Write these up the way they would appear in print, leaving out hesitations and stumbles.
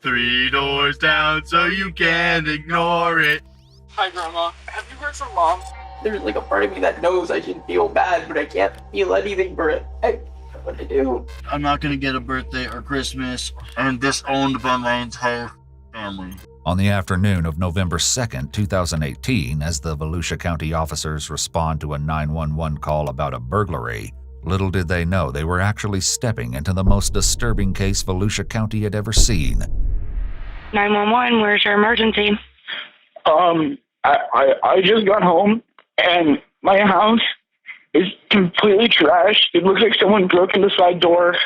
3 doors down so you can't ignore it. Hi, Grandma. Have you heard from Mom? There's like a part of me that knows I should feel bad, but I can't feel anything for it. I don't know what to do. I'm not gonna get a birthday or Christmas, and disowned by my entire family. On the afternoon of November 2nd, 2018, as the Volusia County officers respond to a 911 call about a burglary, little did they know they were actually stepping into the most disturbing case Volusia County had ever seen. 911, where's your emergency? I just got home and my house is completely trashed. It looks like someone broke in the side door.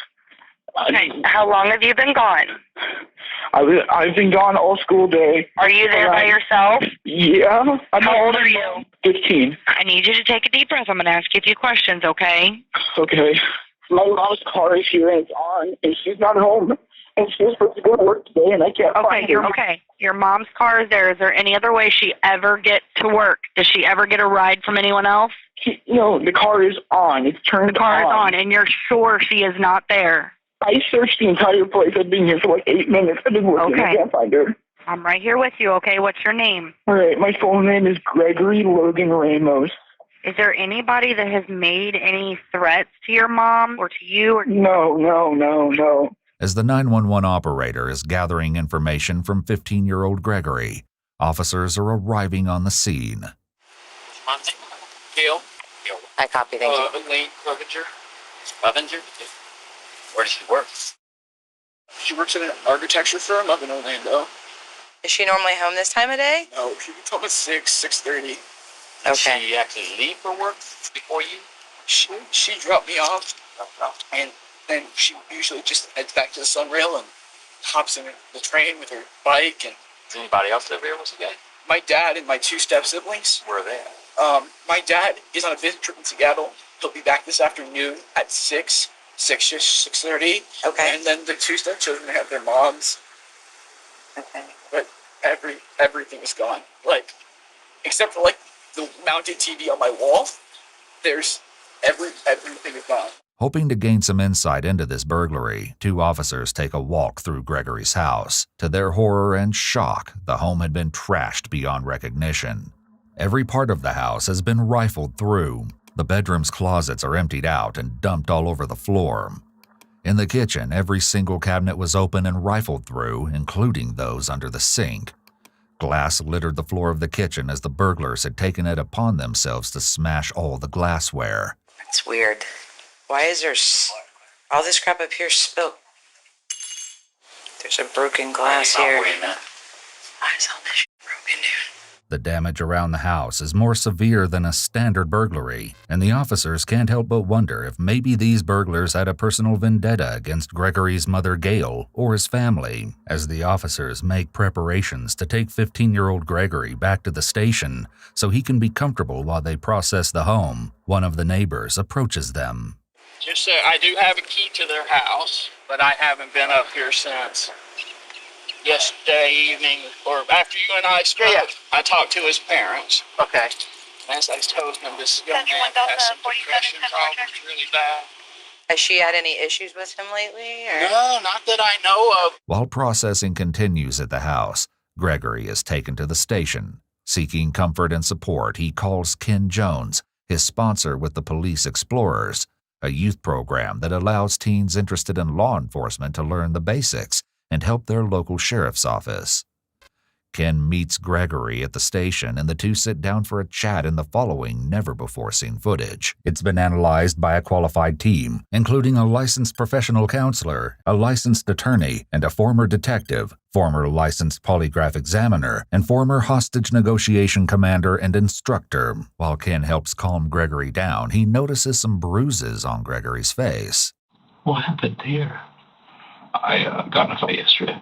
Okay, how long have you been gone? I've been gone all school day. Are you there by yourself? Yeah. How old are you? 15. I need you to take a deep breath. I'm going to ask you a few questions, okay? Okay. My mom's car is here and it's on, and she's not home. And she was supposed to go to work today, and I can't find her. Okay. Your mom's car is there. Is there any other way she ever gets to work? Does she ever get a ride from anyone else? No, the car is on. It's turned on. The car is on, and you're sure she is not there? I searched the entire place. I've been here for like 8 minutes. I've been looking. I can't find her. I'm right here with you, okay? What's your name? All right, my full name is Gregory Logan Ramos. Is there anybody that has made any threats to your mom or to you? No. As the 911 operator is gathering information from 15-year-old Gregory, officers are arriving on the scene. Gail. I copy, thank you. Elaine Clevenger. Where does she work? She works at an architecture firm up in Orlando. Is she normally home this time of day? No, she gets home at 6:30. Okay. She actually leave for work before you? She dropped me off, and then she usually just heads back to the Sunrail and hops in the train with her bike. And does anybody else live there? What's the guy? My dad and my 2 step-siblings. Where are they at? My dad is on a business trip in Seattle. He'll be back this afternoon at 6:30. Okay. And then the 2 stepchildren have their moms. Okay. But everything is gone. Like, except for like the mounted TV on my wall, there's everything is gone. Hoping to gain some insight into this burglary, 2 officers take a walk through Gregory's house. To their horror and shock, the home had been trashed beyond recognition. Every part of the house has been rifled through. The bedroom's closets are emptied out and dumped all over the floor. In the kitchen, every single cabinet was open and rifled through, including those under the sink. Glass littered the floor of the kitchen as the burglars had taken it upon themselves to smash all the glassware. That's weird. Why is there all this crap up here spilled? There's a broken glass here. Why is all this shit broken, dude? The damage around the house is more severe than a standard burglary, and the officers can't help but wonder if maybe these burglars had a personal vendetta against Gregory's mother Gail or his family. As the officers make preparations to take 15-year-old Gregory back to the station so he can be comfortable while they process the home, one of the neighbors approaches them. Just say I do have a key to their house, but I haven't been up here since yesterday evening, or after you and I spoke. Yeah. I talked to his parents. Okay. As I told him, this young man has some depression problems really bad. Has she had any issues with him lately? Or? No, not that I know of. While processing continues at the house, Gregory is taken to the station. Seeking comfort and support, he calls Ken Jones, his sponsor with the Police Explorers, a youth program that allows teens interested in law enforcement to learn the basics and help their local sheriff's office. Ken meets Gregory at the station and the 2 sit down for a chat in the following never-before-seen footage. It's been analyzed by a qualified team, including a licensed professional counselor, a licensed attorney, and a former detective, former licensed polygraph examiner, and former hostage negotiation commander and instructor. While Ken helps calm Gregory down, he notices some bruises on Gregory's face. What happened here? I got in a fight yesterday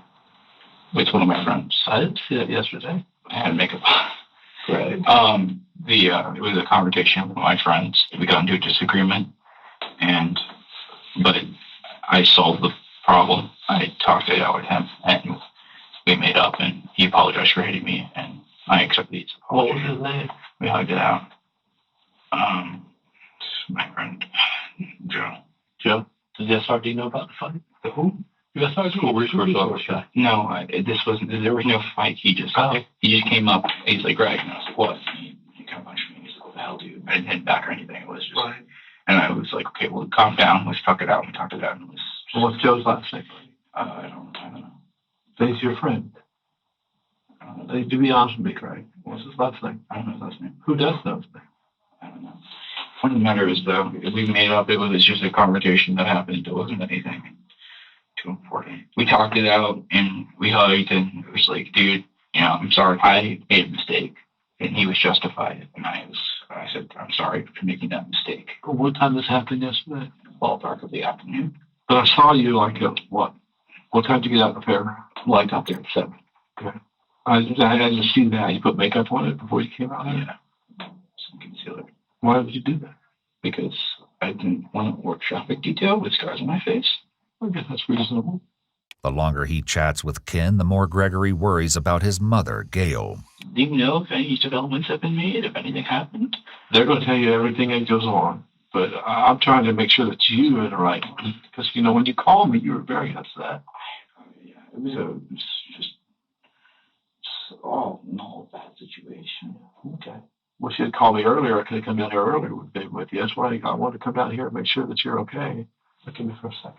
with one of my friends. I didn't see that yesterday. I had makeup on. Right. It was a conversation with my friends. We got into a disagreement, but I solved the problem. I talked it out with him, and we made up, and he apologized for hitting me, and I accepted his apology. What was his name? We hugged it out. My friend, Joe. Joe? Does the SRD know about the fight? The who? That's not cool. We're first officer. No, this wasn't. There was no fight. He just came up. He's like, Greg, and I was like, what? He kind of punched me. He's like, what the hell, dude? I didn't hit back or anything. It was just, and I was like, okay, well, calm down. Let's talk it out. We talked it out. And it was. What's Joe's last name? I don't know. So he's your friend. To be honest with me, Craig, what's his last name? I don't know his last name. Who does know his name? I don't know. Point of the matter is, though, we made up. It was just a conversation that happened. It wasn't anything too important. We talked it out and we hugged, and it was like, dude, I'm sorry. I made a mistake, and he was justified. And I said, I'm sorry for making that mistake. What time this happened yesterday? Ballpark of the afternoon. But I saw you like at what? What time did you get out of the fair? Like out there at 7. Okay. I just see that you put makeup on it before you came out. Yeah. Some concealer. Why would you do that? Because I didn't want to work traffic detail with scars on my face. I guess that's reasonable. The longer he chats with Ken, the more Gregory worries about his mother, Gail. Do you know if any developments have been made, if anything happened? They're going to tell you everything that goes on. But I'm trying to make sure that you are the right one. Because, when you called me, you were very upset. Yeah, it was just no bad situation. Okay. Well, she had called me earlier. I could have come down here earlier with you. That's why I wanted to come down here and make sure that you're okay. Look at me for a second.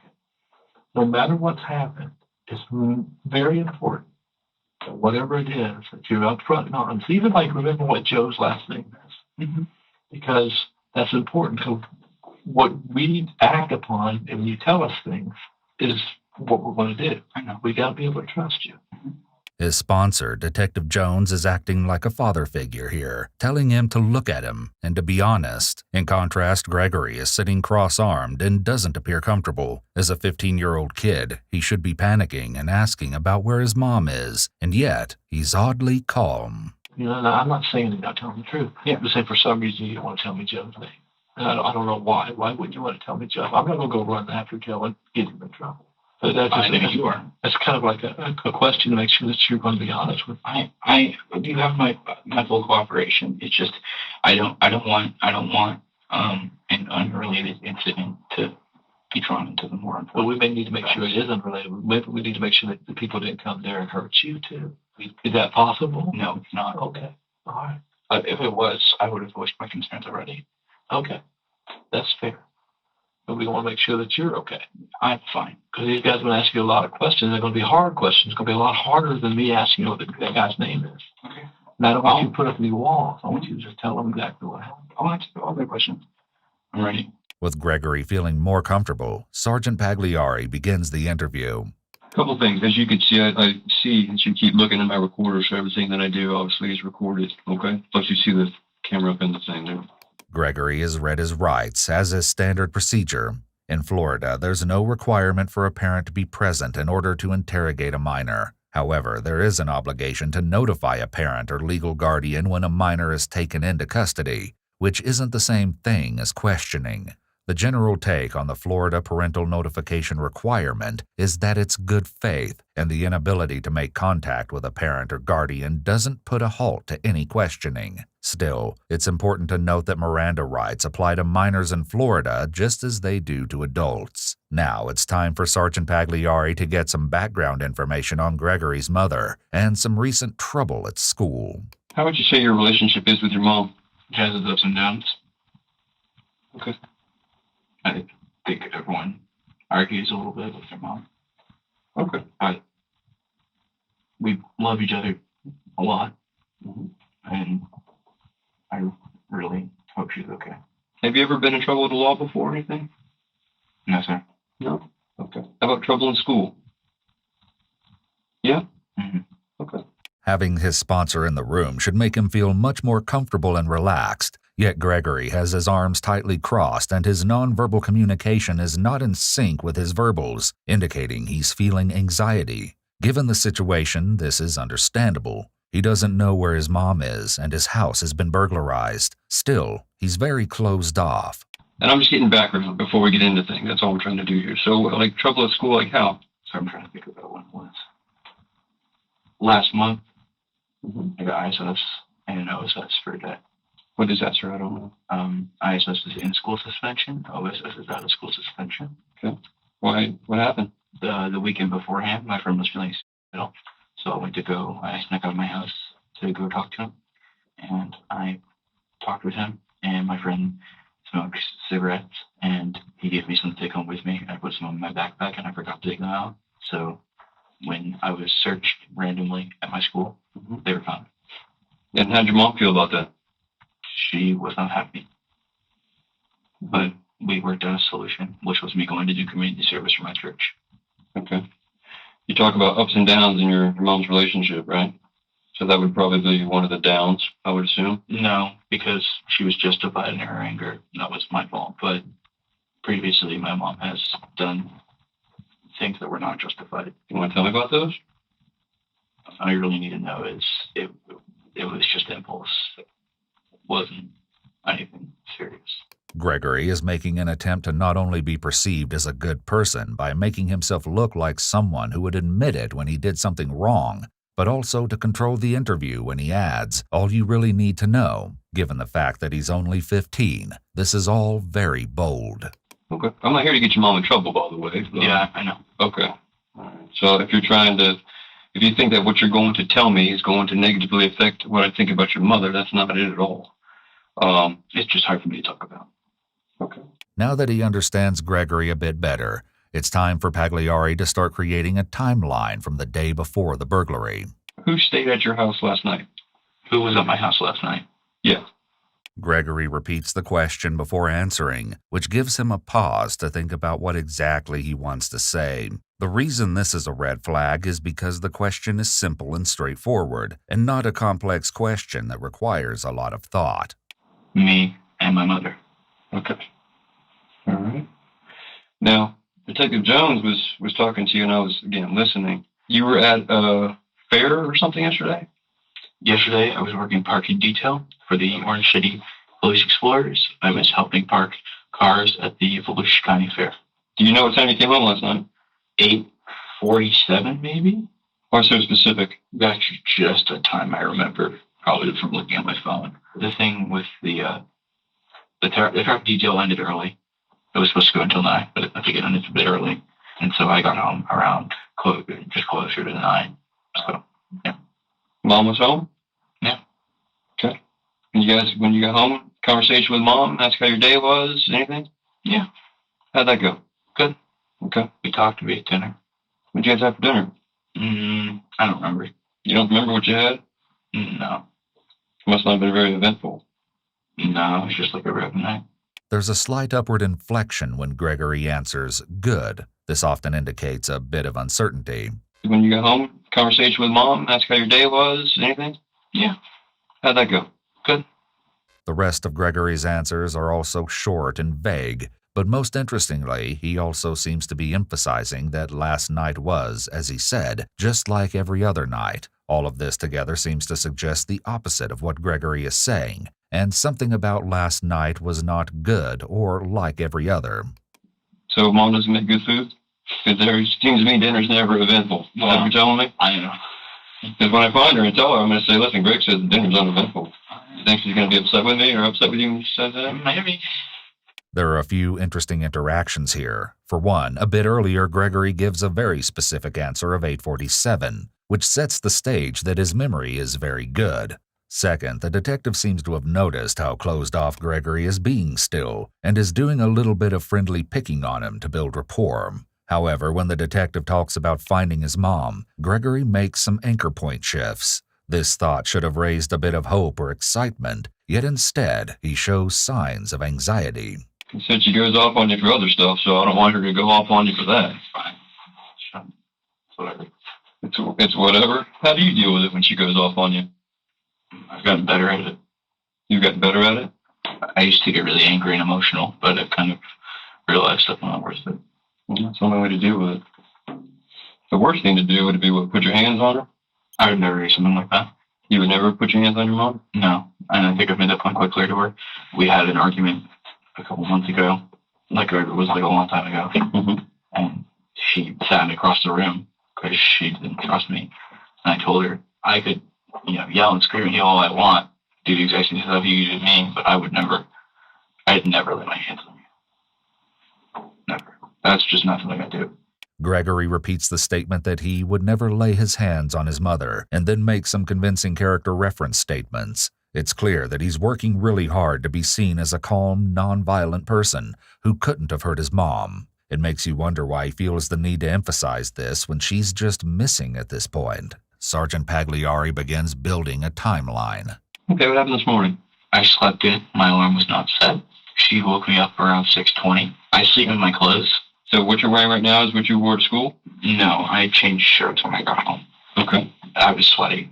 No matter what's happened, it's very important that whatever it is, that you're up front and honest. Even remember what Joe's last name is. Mm-hmm. Because that's important. So what we act upon and you tell us things is what we're going to do. I know. We got to be able to trust you. Mm-hmm. His sponsor, Detective Jones, is acting like a father figure here, telling him to look at him and to be honest. In contrast, Gregory is sitting cross-armed and doesn't appear comfortable. As a 15-year-old kid, he should be panicking and asking about where his mom is, and yet he's oddly calm. I'm not saying you're not telling the truth. Yeah. I'm saying for some reason you don't want to tell me Joe's name. And I don't know why. Why wouldn't you want to tell me Joe? I'm not going to go run after Joe and get him in trouble. But that's I know you are. That's kind of like a question to make sure that you're going to be honest with. You have my full cooperation. It's just I don't want an unrelated incident to be drawn into the more important. Well, we may need to make sure it is unrelated. Maybe we need to make sure that the people didn't come there and hurt you too. Is that possible? No, it's not. Okay. All right. If it was, I would have voiced my concerns already. Okay. That's fair. But we want to make sure that you're okay. I'm fine. Because these guys are going to ask you a lot of questions. They're going to be hard questions. It's going to be a lot harder than me asking you what that guy's name is. Okay. And I don't want you to put up any walls. I want you to just tell them exactly what happened. I'll answer all their questions. I'm ready. With Gregory feeling more comfortable, Sergeant Pagliari begins the interview. A couple things. As you can see, I see that you keep looking at my recorder, so everything that I do obviously is recorded. Okay? Plus you see the camera up in the thing there. Gregory has read his rights, as is standard procedure. In Florida, there's no requirement for a parent to be present in order to interrogate a minor. However, there is an obligation to notify a parent or legal guardian when a minor is taken into custody, which isn't the same thing as questioning. The general take on the Florida parental notification requirement is that it's good faith, and the inability to make contact with a parent or guardian doesn't put a halt to any questioning. Still, it's important to note that Miranda rights apply to minors in Florida just as they do to adults. Now it's time for Sergeant Pagliari to get some background information on Gregory's mother and some recent trouble at school. How would you say your relationship is with your mom? It has its ups and downs. Okay. I think everyone argues a little bit with their mom. Okay. We love each other a lot. Mm-hmm. And I really hope she's okay. Have you ever been in trouble with the law before or anything? No, sir. No? Okay. How about trouble in school? Yeah? Mm-hmm. Okay. Having his sponsor in the room should make him feel much more comfortable and relaxed. Yet Gregory has his arms tightly crossed and his nonverbal communication is not in sync with his verbals, indicating he's feeling anxiety. Given the situation, this is understandable. He doesn't know where his mom is and his house has been burglarized. Still, he's very closed off. And I'm just getting background before we get into things. That's all we're trying to do here. So, trouble at school, how? So I'm trying to think about when it was. Last month, I got ISS and OSS for a day. What is that, sir? I don't know. ISS is in-school suspension. OSS is out-of-school suspension. Okay. Why? What happened? the weekend beforehand, my friend was feeling ill, so I snuck out of my house to go talk to him, and I talked with him, and my friend smoked cigarettes, and he gave me some to take home with me. I put some in my backpack, and I forgot to take them out. So when I was searched randomly at my school, they were found. And how'd your mom feel about that? She was not happy, but we worked out a solution, which was me going to do community service for my church. Okay. You talk about ups and downs in your mom's relationship, right? So that would probably be one of the downs, I would assume. No, because she was justified in her anger. That was my fault. But previously, my mom has done things that were not justified. You want to tell me about those? All you really need to know is it was just impulse. It wasn't anything serious. Gregory is making an attempt to not only be perceived as a good person by making himself look like someone who would admit it when he did something wrong, but also to control the interview when he adds all you really need to know, given the fact that he's only 15. This is all very bold. Okay. I'm not here to get your mom in trouble, by the way. So. Yeah, I know. Okay. All right. So if you think that what you're going to tell me is going to negatively affect what I think about your mother, that's not it at all. It's just hard for me to talk about. Okay. Now that he understands Gregory a bit better, it's time for Pagliari to start creating a timeline from the day before the burglary. Who stayed at your house last night? Who was at my house last night? Yeah. Gregory repeats the question before answering, which gives him a pause to think about what exactly he wants to say. The reason this is a red flag is because the question is simple and straightforward, and not a complex question that requires a lot of thought. Me and my mother. Okay. All right. Now, Detective Jones was talking to you, and I was, again, listening. You were at a fair or something yesterday? Yesterday, I was working parking detail for the Orange City Police Explorers. I was helping park cars at the Volusia County Fair. Do you know what time you came home last night? 8:47, maybe? Why so specific? That's just a time I remember, probably from looking at my phone. The thing with the traffic detail ended early. It was supposed to go until 9, but I think it ended a bit early. And so I got home around just closer to 9. So, yeah. Mom was home? Yeah. Okay. And you guys, when you got home, conversation with Mom, ask how your day was, anything? Yeah. How'd that go? Good. Okay. We talked, we ate dinner. What'd you guys have for dinner? I don't remember. You don't remember what you had? No. It must not have been very eventful. No, it was just like a regular night. There's a slight upward inflection when Gregory answers good. This often indicates a bit of uncertainty. When you got home, conversation with Mom, ask how your day was, anything? Yeah. How'd that go? Good. The rest of Gregory's answers are also short and vague, but most interestingly, he also seems to be emphasizing that last night was, as he said, just like every other night. All of this together seems to suggest the opposite of what Gregory is saying, and something about last night was not good or like every other. So Mom doesn't make good food? Because there seems to me dinner's never eventful. Is that what you're telling me? I know. Because when I find her and tell her, I'm going to say, listen, Greg says the dinner's uneventful. You think she's going to be upset with me or upset with you when she says that? Maybe. There are a few interesting interactions here. For one, a bit earlier, Gregory gives a very specific answer of 8:47, which sets the stage that his memory is very good. Second, the detective seems to have noticed how closed off Gregory is being still, and is doing a little bit of friendly picking on him to build rapport. However, when the detective talks about finding his mom, Gregory makes some anchor point shifts. This thought should have raised a bit of hope or excitement, yet instead, he shows signs of anxiety. He said she goes off on you for other stuff, so I don't want her to go off on you for that. Fine. Sure. Whatever. It's whatever. How do you deal with it when she goes off on you? I've gotten better at it. You've gotten better at it? I used to get really angry and emotional, but I've kind of realized that's not worth it. Well, that's the only way to deal with it. The worst thing to do would be what, put your hands on her? I would never do something like that. You would never put your hands on your mom? No. And I think I've made that point quite clear to her. We had an argument a couple months ago. It was like a long time ago. Mm-hmm. And she sat me across the room because she didn't trust me. And I told her I could, yell and scream and yell all I want, do the exact same stuff you did to me, but I'd never lay my hands on you. Never. That's just not something I do. Gregory repeats the statement that he would never lay his hands on his mother, and then makes some convincing character reference statements. It's clear that he's working really hard to be seen as a calm, non-violent person who couldn't have hurt his mom. It makes you wonder why he feels the need to emphasize this when she's just missing at this point. Sergeant Pagliari begins building a timeline. Okay, what happened this morning? I slept in. My alarm was not set. She woke me up around 6:20. I sleep in my clothes. So what you're wearing right now is what you wore to school? No, I changed shirts when I got home. Okay. I was sweaty.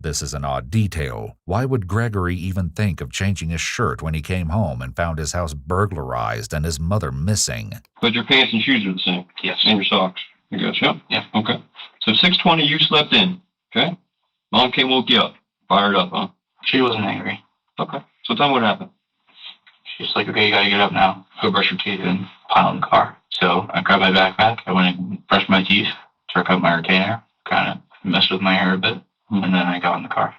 This is an odd detail. Why would Gregory even think of changing his shirt when he came home and found his house burglarized and his mother missing? But your pants and shoes are the same? Yes. And your socks? I guess, yeah? Yeah. Okay. So 6:20, you slept in, okay? Mom came, woke you up. Fired up, huh? She wasn't angry. Okay. So tell me what happened. She's like, okay, you gotta get up now. Go brush your teeth and pile in the car. So I grabbed my backpack. I went and brushed my teeth, took out my retainer, kind of messed with my hair a bit, and then I got in the car.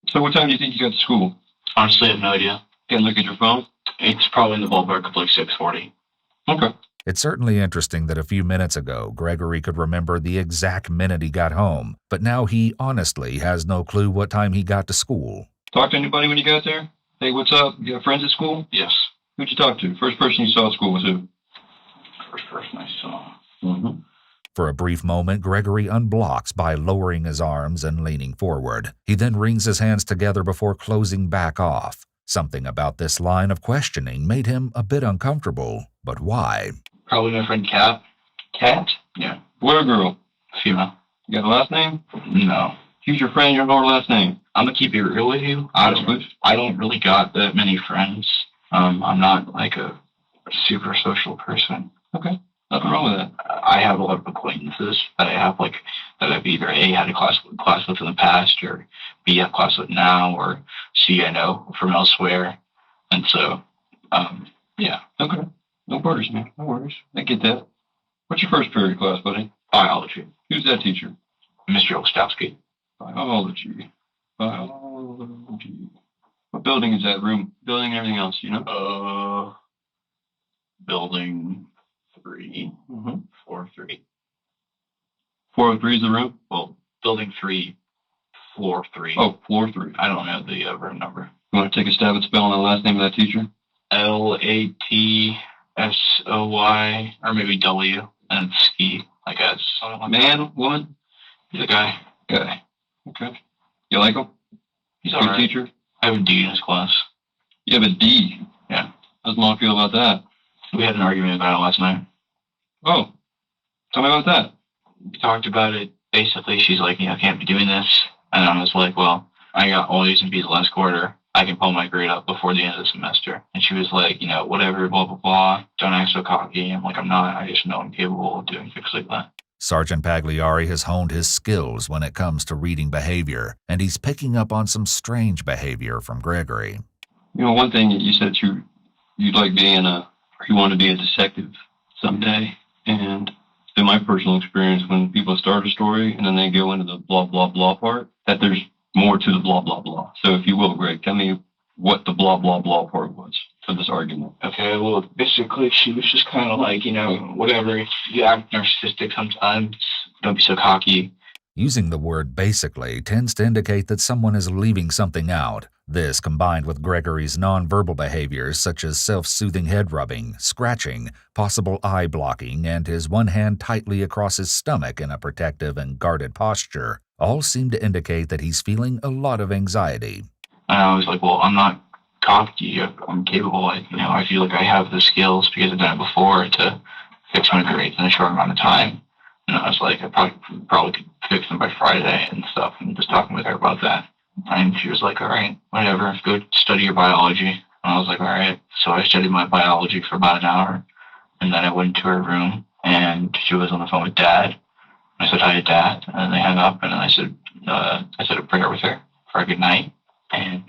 So what time do you think you got to school? Honestly, I have no idea. Can't look at your phone? It's probably in the ballpark of like 6:40. Okay. It's certainly interesting that a few minutes ago, Gregory could remember the exact minute he got home, but now he honestly has no clue what time he got to school. Talk to anybody when you got there? Hey, what's up? You got friends at school? Yes. Who'd you talk to? First person you saw at school was who? First person I saw. Mm-hmm. For a brief moment, Gregory unblocks by lowering his arms and leaning forward. He then wrings his hands together before closing back off. Something about this line of questioning made him a bit uncomfortable, but why? Probably my friend Kat. Kat? Yeah. Boy or girl? Female. You got a last name? No. Who's your friend? You don't know her last name? I'm gonna keep it real with you. Honestly? I don't really got that many friends. I'm not like a super social person. Okay. Nothing wrong with that. I have a lot of acquaintances that I have that I've either A, had a class with in the past, or B, have class with now, or C, I know from elsewhere. And so, yeah. Okay. No worries, man. No worries. I get that. What's your first period class, buddy? Biology. Who's that teacher? Mr. Olstowski. Biology. Biology. What building is that? Room? Building and everything else, you know? Building 3. Mm-hmm. Floor 3. 403 is the room? Well, building 3, floor 3. Oh, floor 3. I don't know the room number. You want to take a stab at spelling the last name of that teacher? Latsoy, or maybe W, and ski, I guess. Something like Man, that. woman? He's a guy. Guy. Okay. You like him? He's Good alright. teacher? I have a D in his class. You have a D? Yeah. How's Mom feel about that? We had an argument about it last night. Oh. Tell me about that. We talked about it. Basically, she's like, I can't be doing this. And I was like, well, I got all A's and B's last quarter. I can pull my grade up before the end of the semester. And she was like, whatever, blah, blah, blah. Don't act so cocky. I'm like, I'm not. I just know I'm capable of doing things like that. Sergeant Pagliari has honed his skills when it comes to reading behavior, and he's picking up on some strange behavior from Gregory. You know, one thing you said you'd like you want to be a detective someday. And in my personal experience, when people start a story and then they go into the blah, blah, blah part, that there's more to the blah, blah, blah. So if you will, Greg, tell me what the blah, blah, blah part was for this argument. Okay, well, basically, she was just kind of like, whatever. You act narcissistic sometimes. Don't be so cocky. Using the word basically tends to indicate that someone is leaving something out. This, combined with Gregory's nonverbal behaviors such as self-soothing head rubbing, scratching, possible eye blocking, and his one hand tightly across his stomach in a protective and guarded posture, all seem to indicate that he's feeling a lot of anxiety. And I was like, well, I'm not cocky. I'm capable. I feel like I have the skills because I've done it before to fix my grades in a short amount of time. And I was like, I probably could fix them by Friday and stuff, and just talking with her about that. And she was like, all right, whatever, go study your biology. And I was like, all right. So I studied my biology for about an hour, and then I went into her room, and she was on the phone with Dad. I said hi to Dad, and then they hung up, and then I said a prayer with her for a good night, and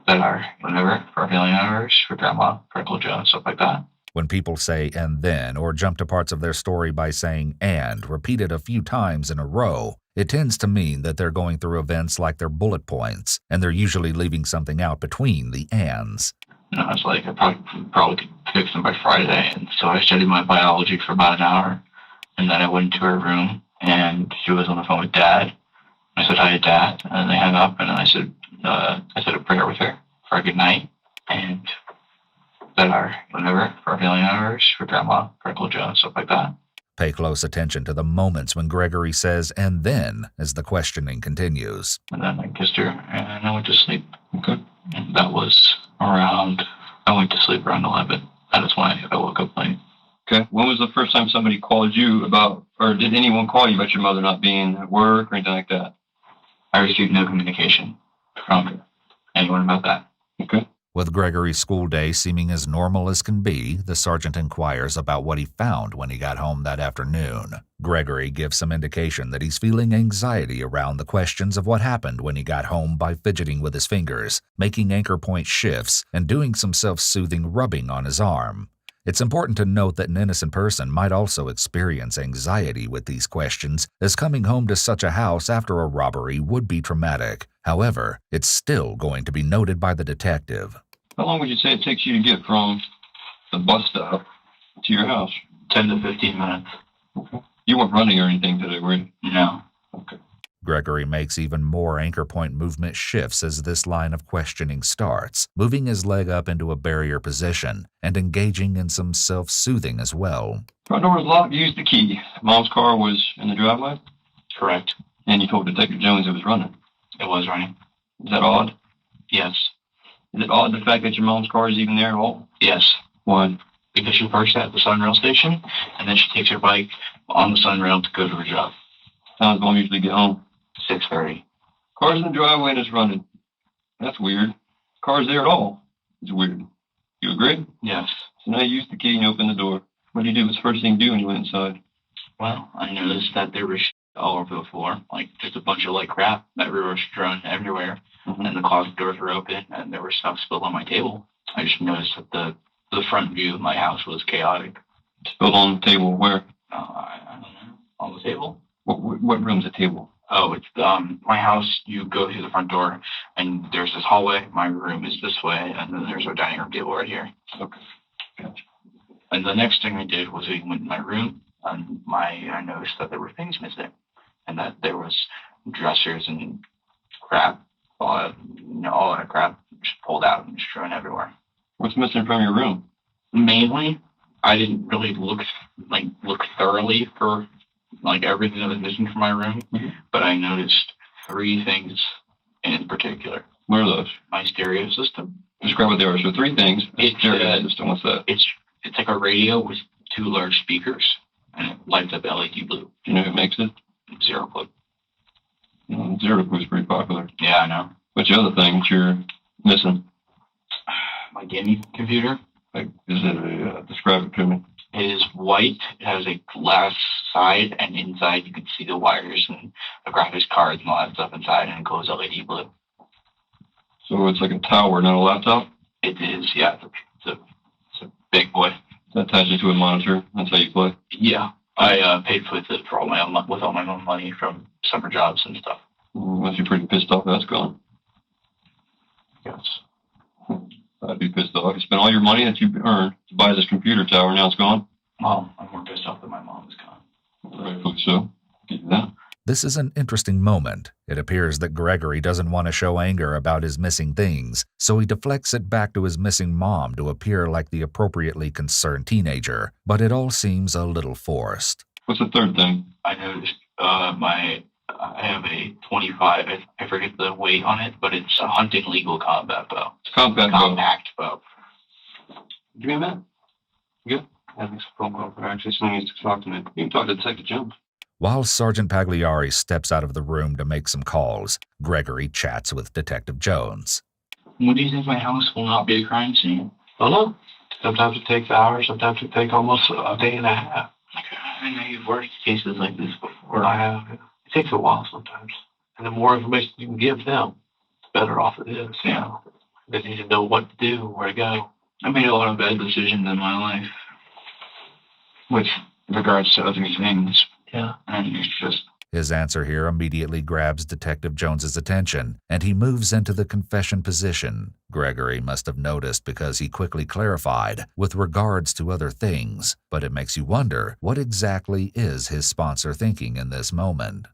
said our whatever for our family members, for Grandma, for Uncle Joe, and stuff like that. When people say and then or jump to parts of their story by saying and repeated a few times in a row, it tends to mean that they're going through events like their bullet points, and they're usually leaving something out between the ands. And I was like, I probably could fix them by Friday. And so I studied my biology for about an hour. And then I went into her room, and she was on the phone with Dad. I said hi to Dad, and then they hung up, and then I said a prayer with her for a good night, and said our whatever for our family members, for Grandma, for Uncle Joe, and stuff like that. Pay close attention to the moments when Gregory says, and then, as the questioning continues. And then I kissed her, and I went to sleep. Okay. And that was around, I went to sleep around 11. That is when I woke up late. Okay. When was the first time somebody called you about, or did anyone call you about your mother not being at work or anything like that? I received no communication from anyone about that. Okay. With Gregory's school day seeming as normal as can be, the sergeant inquires about what he found when he got home that afternoon. Gregory gives some indication that he's feeling anxiety around the questions of what happened when he got home by fidgeting with his fingers, making anchor point shifts, and doing some self-soothing rubbing on his arm. It's important to note that an innocent person might also experience anxiety with these questions, as coming home to such a house after a robbery would be traumatic. However, it's still going to be noted by the detective. How long would you say it takes you to get from the bus stop to your house? 10 to 15 minutes. Okay. You weren't running or anything today, were you? No. Okay. Gregory makes even more anchor point movement shifts as this line of questioning starts, moving his leg up into a barrier position and engaging in some self-soothing as well. Front door was locked. You used the key. Mom's car was in the driveway? Correct. And you told Detective Jones it was running? It was running. Is that odd? Yes. Is it odd the fact that your mom's car is even there at all? Yes. Why? Because she parks at the Sunrail station, and then she takes her bike on the Sunrail to go to her job. How does Mom usually get home? 6:30. Car's in the driveway and it's running. That's weird. Car's there at all. It's weird. You agree? Yes. So now you used the key and you opened the door. What did you do? What's the first thing you do when you went inside? Well, I noticed that there was all over the floor, like just a bunch of like crap that was strewn everywhere, and the closet doors were open, and there was stuff spilled on my table. I just noticed that the front view of my house was chaotic. Spilled on the table where? I don't know. On the table. What room's the table? Oh, it's my house. You go through the front door, and there's this hallway. My room is this way, and then there's our dining room table right here. Okay. Gotcha. And the next thing I did was we went in my room, and I noticed that there were things missing, and that there was dressers and crap, all that crap just pulled out and strewn everywhere. What's missing from your room? Mainly, I didn't really look thoroughly for like everything that was missing from my room, but I noticed 3 things in particular. What are those? My stereo system. Describe what they are. So 3 things. Stereo system. What's that? It's like a radio with 2 large speakers, and it lights up LED blue. Do you know who makes it? Zero Club. Zero Club is pretty popular. Yeah, I know. What's the other thing that you're missing? My gaming computer. Like, is it describe it to me? It is white. It has a glass side, and inside you can see the wires and the graphics cards and all that stuff inside, and it goes LED blue. So it's like a tower, not a laptop? It is, yeah. It's a big boy. Attached to a monitor. That's how you play? Yeah. I paid for it for all my own money from summer jobs and stuff. Must be pretty pissed off that's gone. Yes. I'd be pissed off. You spent all your money that you earned to buy this computer tower, now it's gone? Well, I'm more pissed off that my mom is gone. Rightfully so. Get that. This is an interesting moment. It appears that Gregory doesn't want to show anger about his missing things, so he deflects it back to his missing mom to appear like the appropriately concerned teenager, but it all seems a little forced. What's the third thing? I noticed I have a 25, I forget the weight on it, but it's a hunting legal combat bow. Compact bow. Give me a minute. You good? I think it's a phone call. Actually, someone needs to talk to me. You can talk to Detective Jones. While Sergeant Pagliari steps out of the room to make some calls, Gregory chats with Detective Jones. When do you think my house will not be a crime scene? I don't know. Sometimes it takes hours, sometimes it takes almost a day and a half. I know you've worked cases like this before. I have. It takes a while sometimes. And the more information you can give them, the better off it is. Yeah. They need to know what to do, where to go. I made a lot of bad decisions in my life with regards to other things. Yeah. And it's just... His answer here immediately grabs Detective Jones's attention, and he moves into the confession position. Gregory must have noticed because he quickly clarified with regards to other things, but it makes you wonder what exactly is his sponsor thinking in this moment.